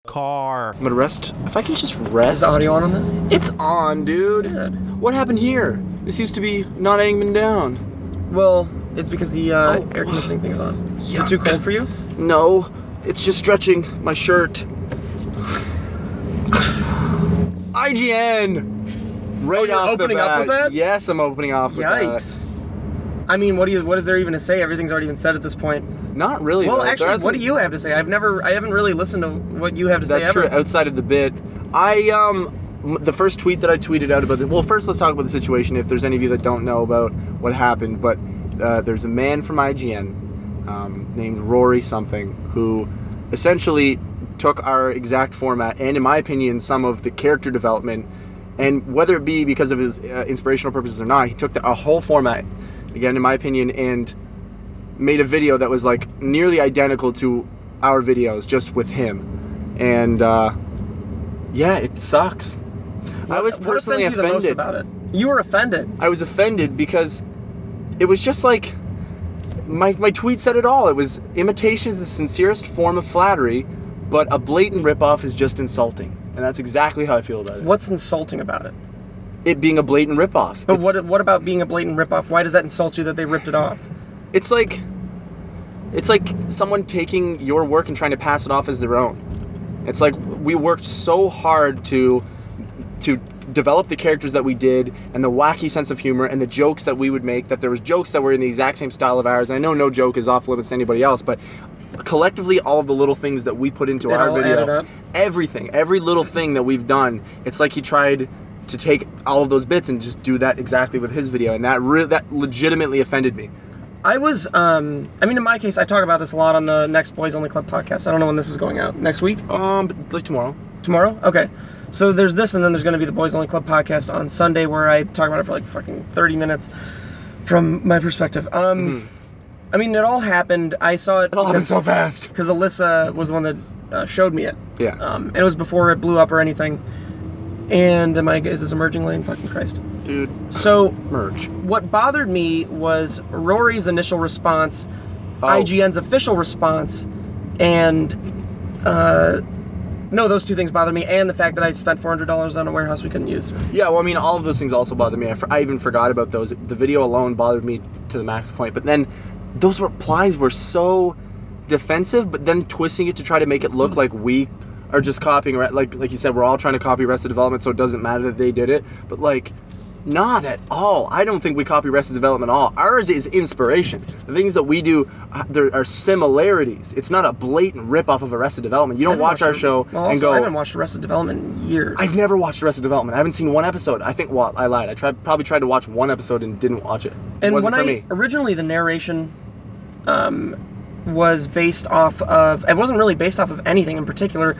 car. I'm gonna rest. If I can just rest. Is the audio on that? It's on, dude. Good. What happened here? This used to be not hanging down. Well, it's because the air conditioning thing is on. Is it too cold for you? No, it's just stretching my shirt. IGN. Right you're off opening the bat. up with that? Yes, I'm opening off with that. Yikes. I mean, what is there even to say? Everything's already been said at this point. Not really. Well, though. actually, what do you have to say? I haven't really listened to what you have to say ever. That's true. Outside of the bit, the first tweet that I tweeted out about it. Well, first let's talk about the situation. If there's any of you that don't know about what happened, but there's a man from IGN named Rory something who essentially took our exact format and, in my opinion, some of the character development, and whether it be because of his inspirational purposes or not, he took a whole format, again, in my opinion, and made a video that was like nearly identical to our videos, just with him. And yeah, it sucks. I was personally offended. offended. The most about it? You were offended. I was offended because it was just like my tweet said it all. It was imitation is the sincerest form of flattery, but a blatant ripoff is just insulting. And that's exactly how I feel about it. What's insulting about it? It being a blatant ripoff. But what about being a blatant ripoff? Why does that insult you that they ripped it off? It's like someone taking your work and trying to pass it off as their own. It's like we worked so hard to develop the characters that we did and the wacky sense of humor and the jokes that we would make, that there was jokes that were in the exact same style of ours. And I know no joke is off limits to anybody else, but collectively all of the little things that we put into our video, everything, every little thing that we've done, it's like he tried to take all of those bits and just do that exactly with his video, and that legitimately offended me. I was, I mean, in my case, I talk about this a lot on the next Boyz Only Club podcast. I don't know when this is going out. Next week? Like tomorrow. Tomorrow? Okay. So there's this, and then there's going to be the Boyz Only Club podcast on Sunday, where I talk about it for like fucking 30 minutes from my perspective. I mean, it all happened. I saw it. It all happened so fast. Because Alyssa was the one that showed me it. Yeah. And it was before it blew up or anything. And is this a merging lane? Fucking Christ. Dude. So, merge. What bothered me was Rory's initial response, IGN's official response, and, no, those two things bothered me, and the fact that I spent $400 on a warehouse we couldn't use. Yeah, well, I mean, all of those things also bothered me. I even forgot about those. The video alone bothered me to the max point, but then those replies were so defensive, but then twisting it to try to make it look like we are just copying, like you said, we're all trying to copy Arrested Development, so it doesn't matter that they did it, but like, not at all. I don't think we copy Arrested Development at all. Ours is inspiration. The things that we do, there are similarities. It's not a blatant ripoff of Arrested Development. You don't watch our show and go, I haven't watched Arrested Development in years. I've never watched Arrested Development. I haven't seen one episode. I think, well, I lied. I probably tried to watch one episode and didn't watch it. It wasn't for me. Originally the narration was based off of, it wasn't really based off of anything in particular.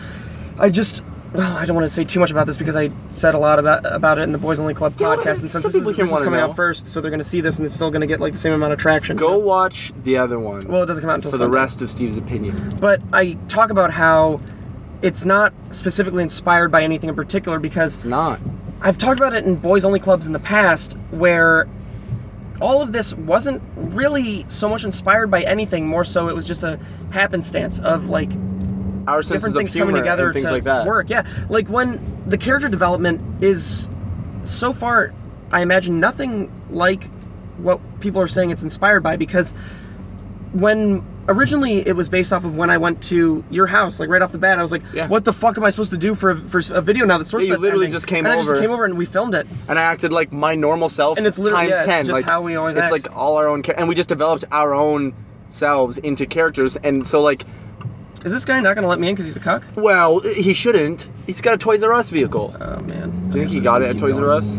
I don't want to say too much about this because I said a lot about it in the Boyz Only Club podcast, and since this is coming out first, so they're going to see this and it's still going to get like the same amount of traction. Go watch the other one. Well, it doesn't come out until for the rest of Steve's opinion. But I talk about how it's not specifically inspired by anything in particular because it's not. I've talked about it in Boyz Only Clubs in the past where all of this wasn't really so much inspired by anything, more so it was just a happenstance of like our different things coming together to like that. Work. Yeah, like when the character development is so far, I imagine nothing like what people are saying it's inspired by, because when originally it was based off of when I went to your house, like right off the bat, I was like, what the fuck am I supposed to do for a video now that SourceFed's you literally just came over. And I just came over and we filmed it. And I acted like my normal self, and it's literally, times 10. It's just like, how we always act. It's like all our own, and we just developed our own selves into characters, and so like, is this guy not going to let me in because he's a cuck? Well, he shouldn't. He's got a Toys R Us vehicle. Oh, man. Do you think he got it at Toys R Us?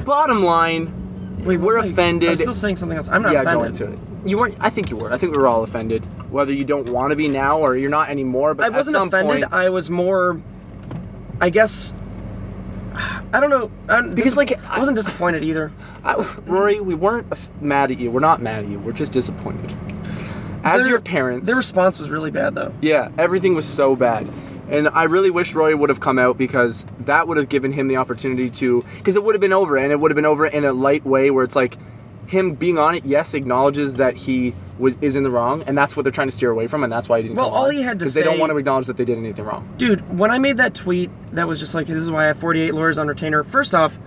Bottom line, we're offended. I'm still saying something else. I'm not offended. Yeah, go into it. You weren't. I think you were. I think we were all offended. Whether you don't want to be now or you're not anymore, but I wasn't offended. I was more, I guess, I don't know. Because like, I wasn't disappointed either. Rory, we weren't mad at you. We're not mad at you. We're just disappointed. As your parents... Their response was really bad, though. Yeah, everything was so bad. And I really wish Rory would have come out, because that would have given him the opportunity to... Because it would have been over, and it would have been over in a light way where it's like, him being on it, yes, acknowledges that he is in the wrong, and that's what they're trying to steer away from, and that's why he didn't come on. Well, all he had to say... Because they don't want to acknowledge that they did anything wrong. Dude, when I made that tweet that was just like, this is why I have 48 lawyers on retainer, first off,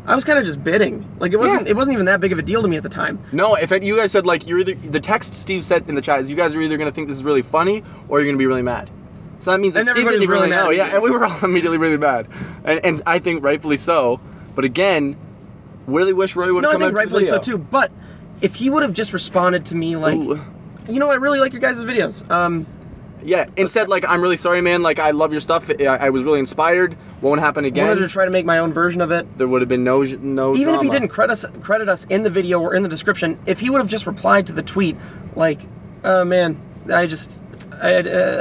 I was kind of just bidding. Like, it wasn't even that big of a deal to me at the time. No, if you guys said, like, you're either... The text Steve said in the chat is you guys are either going to think this is really funny, or you're going to be really mad. So that means that Steve didn't really know. Yeah, and we were all immediately really mad. And I think rightfully so. But again, really wish Rory would have come out to the video. No, I think rightfully so too. But if he would have just responded to me like, you know, I really like your guys' videos. Yeah, instead, like, I'm really sorry, man. Like, I love your stuff. I was really inspired. Won't happen again. I wanted to try to make my own version of it. There would have been no Even drama. if he didn't credit us in the video or in the description, if he would have just replied to the tweet, like, man, I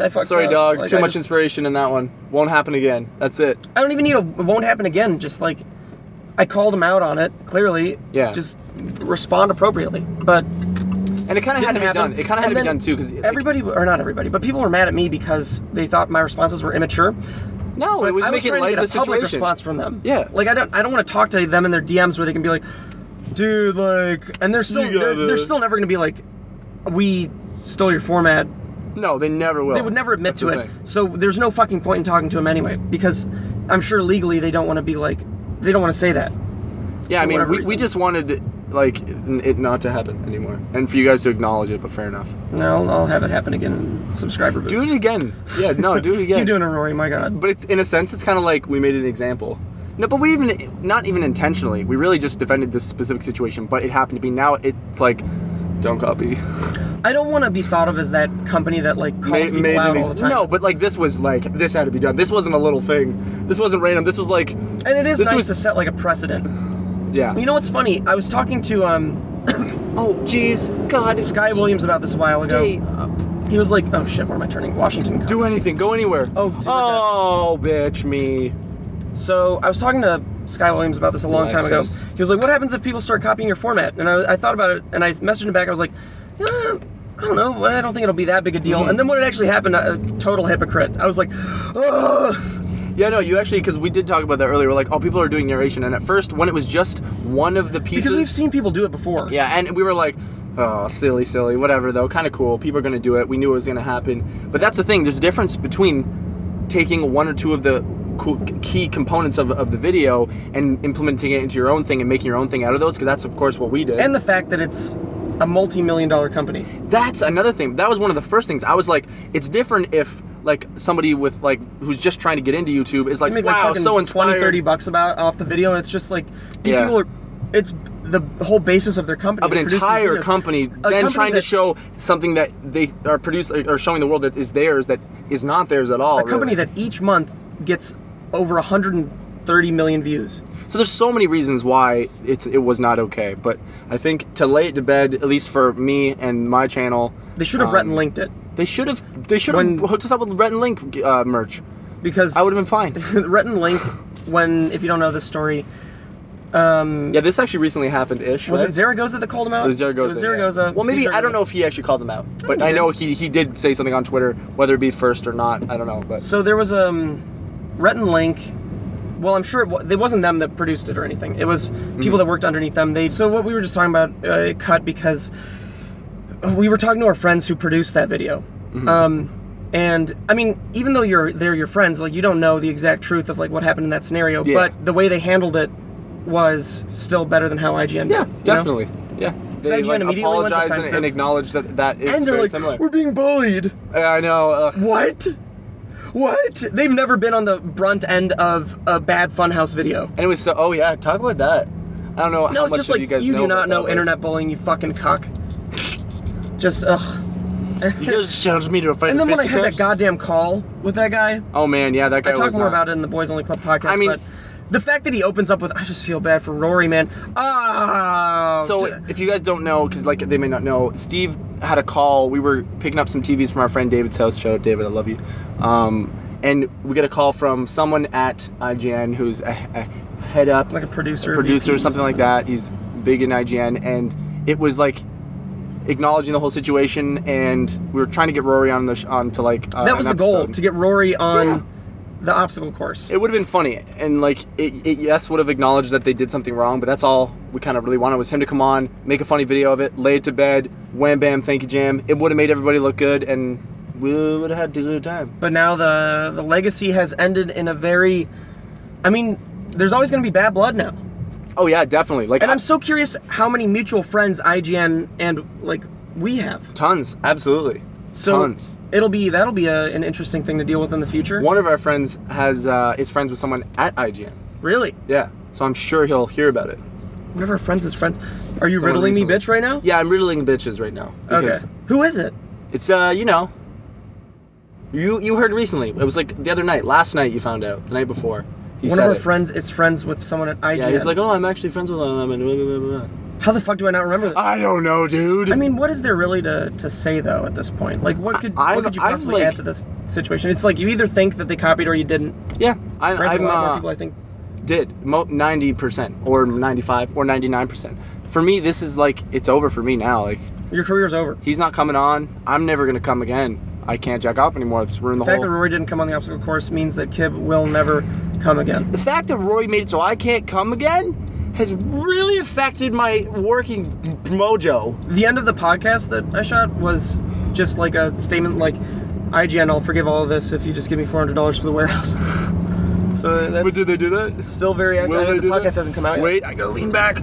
fucked Sorry, up. dog. Like, Too much inspiration in that one. Won't happen again. That's it. I don't even need a won't happen again. Just like, I called him out on it, clearly. Yeah. Just respond appropriately. But... And it kind of had to be done. It kind of had to be done too, because everybody, or not everybody, but people were mad at me because they thought my responses were immature. No, it was making light of the situation. I was trying to get a public response from them. Yeah. Like, I don't want to talk to them in their DMs where they can be like, dude, like, and they're still never going to be like, we stole your format. No, they never will. They would never admit to it. So there's no fucking point in talking to them anyway, because I'm sure legally they don't want to be like, they don't want to say that. Yeah, I mean, we just wanted, like, it not to happen anymore, and for you guys to acknowledge it, but fair enough. No, I'll have it happen again in subscriber boost. Do it again. Yeah, no, do it again. Keep doing it, Rory, my God. But it's, in a sense, it's kind of like we made an example. No, but we not even intentionally. We really just defended this specific situation, but it happened to be. Now it's like, don't copy. I don't want to be thought of as that company that, like, calls people out all the time. No, but, like, this was, like, this had to be done. This wasn't a little thing. This wasn't random. This was, like... And it is nice to set, like, a precedent. Yeah. You know what's funny? I was talking to, oh, jeez. God. Sky Williams about this a while ago. He was like, oh, shit, where am I turning? Washington College. Do anything. Go anywhere. Oh, bitch, me. So, I was talking to Sky Williams about this a long time ago. He was like, what happens if people start copying your format? And I thought about it, and I messaged him back. I was like, I don't know. I don't think it'll be that big a deal. And then when it actually happened, a total hypocrite. I was like, ugh. Yeah, no, you actually, because we did talk about that earlier. We're like, oh, people are doing narration. And at first, when it was just one of the pieces... Because we've seen people do it before. Yeah, and we were like, oh, silly, whatever, though. Kind of cool. People are going to do it. We knew it was going to happen. But that's the thing. There's a difference between taking one or two of the key components of the video and implementing it into your own thing and making your own thing out of those, because that's, of course, what we did. And the fact that it's a multi-million-dollar company. That's another thing. That was one of the first things. I was like, it's different if, like, somebody with, like, who's just trying to get into YouTube is like, wow, like so inspired. 20-30 bucks off the video, and it's just like, these people are, it's the whole basis of their company. Of an entire company, then trying to show something that they are producing, or showing the world that is theirs, that is not theirs at all. A company that each month gets over 130 million views. So there's so many reasons why it was not okay, but I think to lay it to bed, at least for me and my channel, they should have Rhett and linked it. They should have hooked us up with Rhett and Link merch, because I would have been fine. Rhett and Link, if you don't know this story, yeah, this actually recently happened-ish. Was it Zaragoza that called him out? It was Zaragoza. Yeah. Well, maybe, I don't know if he actually called them out, but I know he did say something on Twitter, whether it be first or not, I don't know. But so there was Rhett and Link. Well, I'm sure it wasn't them that produced it or anything. It was people that worked underneath them. So what we were just talking about, it cut because we were talking to our friends who produced that video. And I mean, even though they're your friends, like, you don't know the exact truth of, like, what happened in that scenario. Yeah. But the way they handled it was still better than how IGN did. Yeah, definitely. Yeah. They IGN immediately apologized and acknowledged that is very similar. We're being bullied. I know. What? What? They've never been on the brunt end of a bad Funhouse video. And it was so, oh yeah, talk about that. I don't know how much you guys know. You do not know internet bullying, you fucking cuck. Just, ugh. You just challenged me to a fight. And then when I had that goddamn call with that guy. Oh man, yeah, that guy was I talk more about it in the Boyz Only Club podcast, but the fact that he opens up with, I just feel bad for Rory, man. Oh. So if you guys don't know, because, like, they may not know, Steve had a call. We were picking up some TVs from our friend David's house. Shout out, David, I love you. And we get a call from someone at IGN who's a head up, like a producer or something like that. He's big in IGN, and it was like acknowledging the whole situation, and we were trying to get Rory on to like that was the goal, to get Rory on The obstacle course. It would have been funny, and like it yes would have acknowledged that they did something wrong, but that's all we kind of really wanted was him to come on, make a funny video of it, lay it to bed, wham bam, thank you jam. It would have made everybody look good, and we would have had a good time. But now the legacy has ended in a very, I mean, there's always going to be bad blood now. Oh yeah, definitely. Like, and I'm so curious how many mutual friends IGN and like we have. Tons, absolutely. So tons. That'll be an interesting thing to deal with in the future. One of our friends is friends with someone at IGN. Really? Yeah. So I'm sure he'll hear about it. One of our friends is friends. Are you riddling me bitch right now? Yeah, I'm riddling bitches right now. Okay. Who is it? It's you know. You heard recently. It was like the other night. Last night you found out. The night before. One of our friends is friends with someone at IGN. Yeah, he's like, oh, I'm actually friends with them. And blah, blah, blah, blah. How the fuck do I not remember this? I don't know, dude. I mean, what is there really to say though at this point? Like, what could you possibly add to this situation? It's like you either think that they copied or you didn't. Yeah, a lot more people I think did 90% or 95 or 99%. For me, this is like it's over for me now. Like your career's over. He's not coming on. I'm never gonna come again. I can't jack off anymore. It's ruined the whole. The fact that Rory didn't come on the obstacle course means that Cib will never come again. The fact that Rory made it so I can't come again has really affected my working mojo. The end of the podcast that I shot was just like a statement like, IGN, I'll forgive all of this if you just give me $400 for the warehouse. So that's... But did they do that? Still very active. The podcast hasn't come out yet. Wait, I gotta lean back.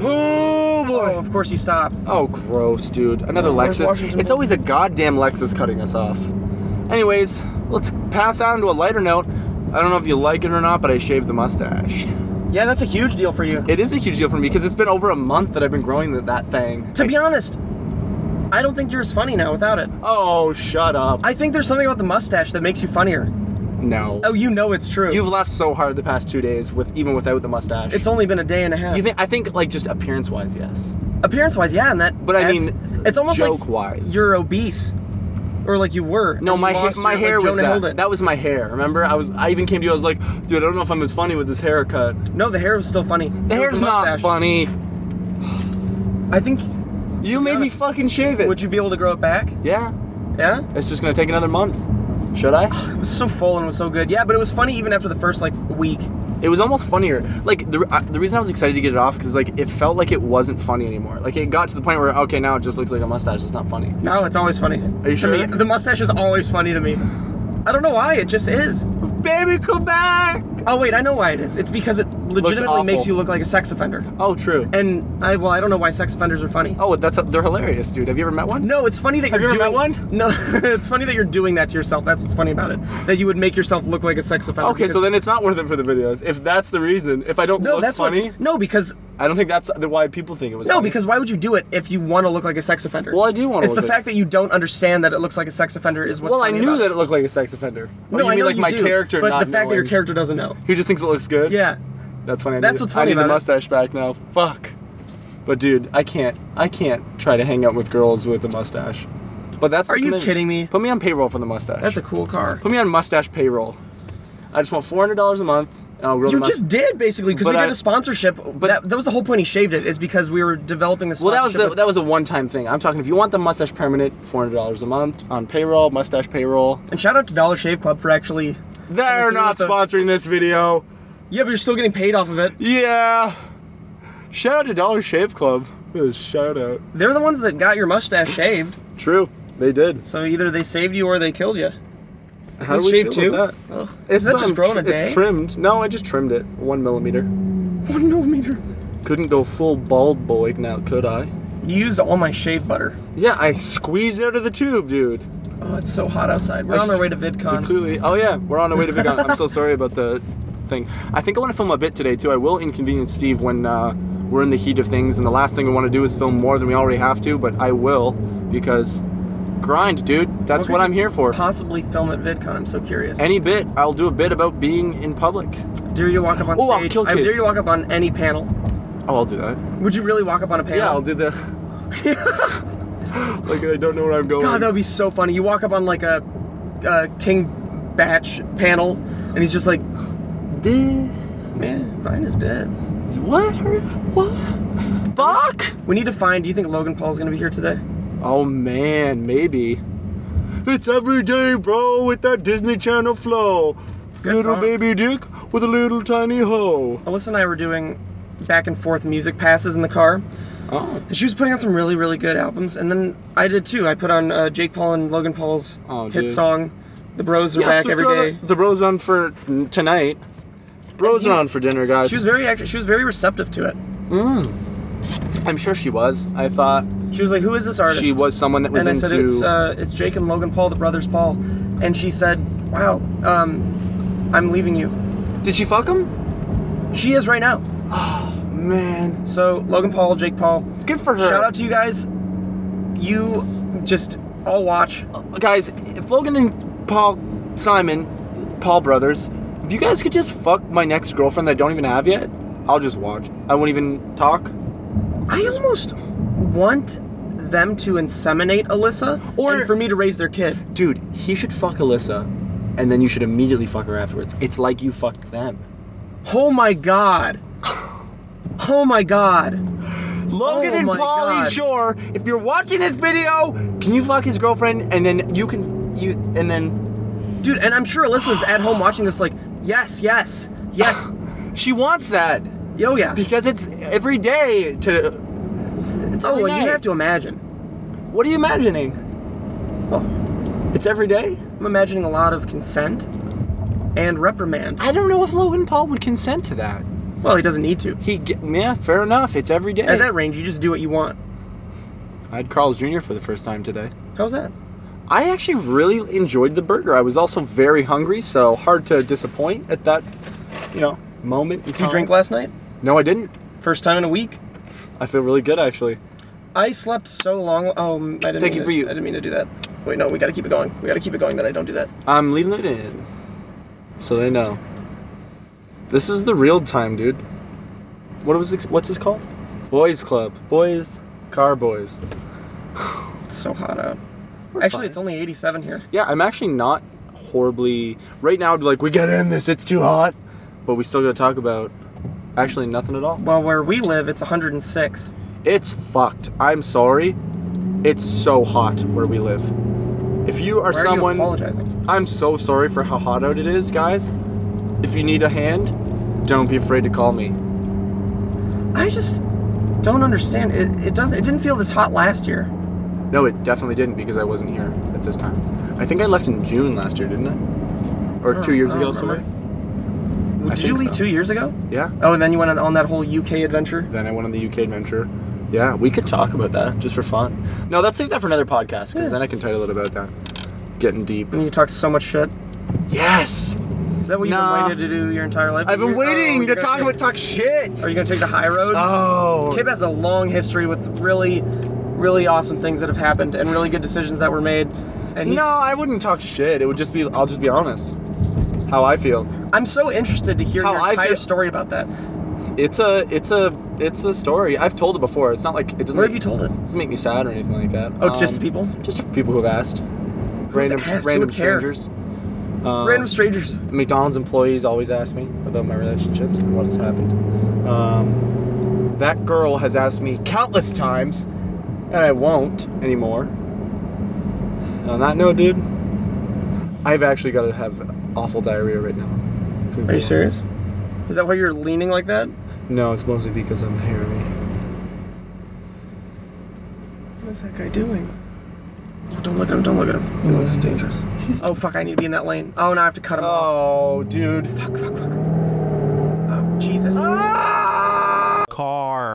Oh boy. Oh, of course you stop. Oh, gross, dude. Another Lexus. It's always a goddamn Lexus cutting us off. Anyways, let's pass on to a lighter note. I don't know if you like it or not, but I shaved the mustache. Yeah, that's a huge deal for you. It is a huge deal for me because it's been over a month that I've been growing that thing. To be honest, I don't think you're as funny now without it. Oh, shut up. I think there's something about the mustache that makes you funnier. No. Oh, you know it's true. You've laughed so hard the past 2 days even without the mustache. It's only been a day and a half. I think like just appearance-wise, yes. Appearance-wise, yeah, and that. But I mean, it's almost joke-wise. Like you're obese. Or like you were. No, my hair was that. That was my hair. Remember? I even came to you. I was like, dude, I don't know if I'm as funny with this haircut. No, the hair was still funny. The hair's not funny. I think. You made me fucking shave it. Would you be able to grow it back? Yeah. Yeah? It's just gonna take another month. Should I? It was so full and it was so good. Yeah, but it was funny even after the first like week. It was almost funnier. Like the reason I was excited to get it off because like it felt like it wasn't funny anymore. Like it got to the point where okay, now it just looks like a mustache. It's not funny. No, it's always funny. Are you sure? To me, the mustache is always funny to me. I don't know why. It just is. Baby, come back. Oh wait, I know why it is. It's because it legitimately makes you look like a sex offender. Oh, true. And I don't know why sex offenders are funny. Oh, they're hilarious, dude. Have you ever met one? No, it's funny that Have you ever met one? No, it's funny that you're doing that to yourself. That's what's funny about it. That you would make yourself look like a sex offender. Okay, so then it's not worth it for the videos. If that's the reason, if I don't look funny. No, because I don't think that's why people think it was. No, funny. Because why would you do it if you want to look like a sex offender? Well, I do want to. It's the fact that you don't understand that it looks like a sex offender is what's. Well, funny I knew about that it looked like a sex offender. No, I mean know like you my do, character, but not the fact that your knowing. character doesn't know. He just thinks it looks good. Yeah. That's funny. That's what's funny about it. I need the about mustache back now. Fuck. But dude, I can't try to hang out with girls with a mustache. But that's. Are you kidding me? Put me on payroll for the mustache. That's a cool car. Put me on mustache payroll. I just want $400 a month. And I'll grow you just did basically because we did a sponsorship. But that was the whole point. He shaved it is because we were developing this. Well, that was a one-time thing. I'm talking if you want the mustache permanent, $400 a month on payroll, mustache payroll. And shout out to Dollar Shave Club for actually. They're not sponsoring this video. Yeah, but you're still getting paid off of it. Yeah. Shout out to Dollar Shave Club. Shout out. They're the ones that got your mustache shaved. True, they did. So either they saved you or they killed you. How do we shaved feel too? about that? Oh, is that just grown a day? It's trimmed. No, I just trimmed it 1 millimeter. 1 millimeter. Couldn't go full bald boy now, could I? You used all my shave butter. Yeah, I squeezed out of the tube, dude. Oh, it's so hot outside. We're on our way to VidCon. Clearly, oh yeah, we're on our way to VidCon. I'm so sorry about the thing. I think I want to film a bit today too. I will inconvenience Steve when we're in the heat of things, and the last thing we want to do is film more than we already have to. But I will because grind, dude. That's what I'm here for. Possibly film at VidCon. I'm so curious. Any bit. I'll do a bit about being in public. Dare you to walk up on stage? I'll kill kids. I dare you to walk up on any panel. Oh, I'll do that. Would you really walk up on a panel? Yeah, I'll do that. Like I don't know where I'm going. God, that would be so funny. You walk up on like a King Batch panel, and he's just like, man, Ryan is dead. What? What? Fuck! We need to find. Do you think Logan Paul's gonna be here today? Oh man, maybe. It's every day, bro, with that Disney Channel flow. Good Little song. baby dick with a little tiny hoe. Alyssa and I were doing back and forth music passes in the car. Oh. And she was putting on some really, really good albums. And then I did too. I put on Jake Paul and Logan Paul's hit song, The Bros Are Back Every Day. The bros on for tonight. Bros are on for dinner, guys. She was very receptive to it. I'm sure she was. I thought she was like, "Who is this artist?" She was someone that was into. And I said, "It's Jake and Logan Paul, the brothers Paul." And she said, "Wow, I'm leaving you." Did she fuck him? She is right now. Oh man. So Logan Paul, Jake Paul. Good for her. Shout out to you guys. You just all watch. Guys, if Logan and Paul brothers, if you guys could just fuck my next girlfriend that I don't even have yet, I'll just watch. I won't even talk. I almost want them to inseminate Alyssa and for me to raise their kid. Dude, he should fuck Alyssa and then you should immediately fuck her afterwards. It's like you fucked them. Oh my god. Oh my god. Logan and Pauly Shore, if you're watching this video, can you fuck his girlfriend and then Dude, and I'm sure Alyssa's at home watching this like, yes. She wants that. Oh yeah. Because it's every day to... It's every night. You have to imagine. What are you imagining? Well, it's every day? I'm imagining a lot of consent and reprimand. I don't know if Logan Paul would consent to that. Well, he doesn't need to. Yeah, fair enough. It's every day. At that range, you just do what you want. I had Carl's Jr. for the first time today. How was that? I actually really enjoyed the burger. I was also very hungry, so hard to disappoint at that, moment. Did you drink last night? No, I didn't. First time in a week? I feel really good, actually. I slept so long. Oh, I didn't mean to do that. Wait, no, we gotta keep it going. We gotta keep it going that I don't do that. I'm leaving it in, so they know. This is the real time, dude. What's this called? Boys Club. Boys. Car Boys. It's so hot out. We're actually, fine. it's only 87 here. Yeah, I'm actually not horribly... Right now, I'd be like, we gotta end this, it's too hot. But we still gotta talk about actually nothing at all. Well, where we live, it's 106. It's fucked. I'm sorry. It's so hot where we live. If you are Why someone... Are you apologizing? I'm so sorry for how hot out it is, guys. If you need a hand, don't be afraid to call me. I just don't understand. It didn't feel this hot last year. No, it definitely didn't because I wasn't here at this time. I think I left in June last year, didn't I? Or 2 years ago, sorry. Did you leave 2 years ago? Yeah. Oh, and then you went on that whole UK adventure? Then I went on the UK adventure. Yeah, we could talk about that just for fun. No, let's save that for another podcast because then I can title it about that. Getting deep. And you talked so much shit. Yes. Is that what you've been waiting to do your entire life? I've been waiting to talk shit. Are you gonna take the high road? Oh. Kib has a long history with really, really awesome things that have happened and really good decisions that were made. And No, I wouldn't talk shit. It would just be, I'll just be honest. How I feel. I'm so interested to hear your entire story about that. It's a story. I've told it before. It's not like it doesn't. Where have you told it? It doesn't make me sad or anything like that. Oh, just to people? Just to people who've asked. Random strangers. Random strangers. McDonald's employees always ask me about my relationships and what has happened. That girl has asked me countless times, and I won't anymore. On that note, dude, I've actually got to have awful diarrhea right now. Are you serious? Is that why you're leaning like that? No, it's mostly because I'm hairy. What is that guy doing? Don't look at him, don't look at him. This is dangerous. Oh, fuck, I need to be in that lane. Oh, now I have to cut him off. Oh, dude. Fuck. Oh, Jesus. Ah! Car.